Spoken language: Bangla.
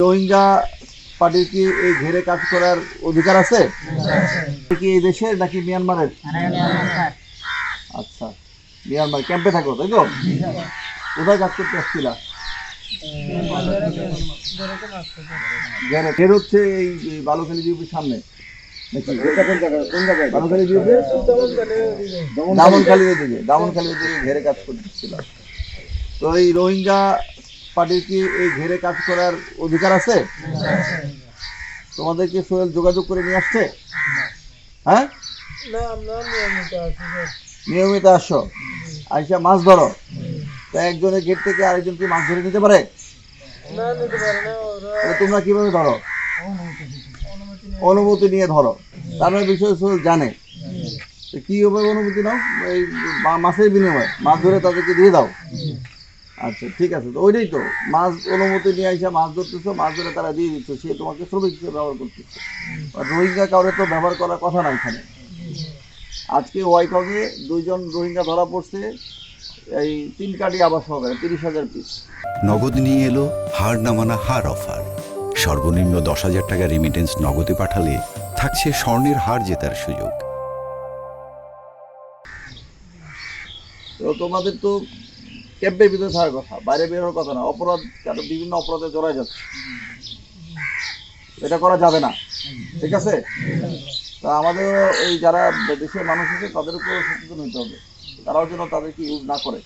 রোহিঙ্গা পার্টির কি এই ঘেরে কাজ করার অধিকার আছে? কি এই দেশের নাকি মিয়ানমারের? আচ্ছা, মিয়ানমার ক্যাম্পে থাকো তাই তো? কোথায় কাজ করতে আসছিলা? ঘের হচ্ছে এই বালুখালী বিউপির সামনে নাকি? বালুখালী বিউপি দামনখালীর দিকে ঘেরে কাজ করতেছিলাম। তো এই রোহিঙ্গা পার্টির কি এই ঘেরে কাজ করার অধিকার আছে? তোমাদের কি সোহেল যোগাযোগ করে নিয়ে আসছে? হ্যাঁ, নিয়মিত আসো, আইসা মাছ ধরো। তা একজনের গেট থেকে আরেকজন কি মাছ ধরে নিতে পারে? তোমরা কিভাবে ধরো? অনুমতি নিয়ে ধরো। তার মানে বিষয় সোহেল জানে। কিভাবে অনুমতি নাও? এই মাছের বিনিময়ে মাছ ধরে তাদেরকে দিয়ে দাও। আচ্ছা, ঠিক আছে। তো ওইটাই তো, মাছ অনুমতি নিয়ে আসা মাছ ধরতেছো, মাছ ধরে তারা দিয়ে দিচ্ছে, সে তোমাকে শ্রমিক হিসেবে ব্যবহার করতেছে। রোহিঙ্গা কাউরে তো ব্যবহার করার কথা না এখানে। আজকে ওয়াইকগে 2 জন রোহিঙ্গা ধরা পড়ছে, এই 3 কাটি আবাস হবে 30,000 পিস। নগদ নিয়ে এলো হার না মানা হার অফার। সর্বনিম্ন 10,000 টাকা রেমিটেন্স নগদে পাঠালে থাকছে স্বর্ণের হার জেতার সুযোগ। তো তোমাদের তো ক্যাম্পের ভিতরে থাকার কথা, বাইরে বেরোর কথা না। অপরাধ কারণ বিভিন্ন অপরাধে জড়ায় যাচ্ছে, এটা করা যাবে না, ঠিক আছে? তা আমাদের এই যারা দেশের মানুষ আছে তাদের উপর সচেতন হতে হবে, তারাও যেন তাদেরকে ইউজ না করে।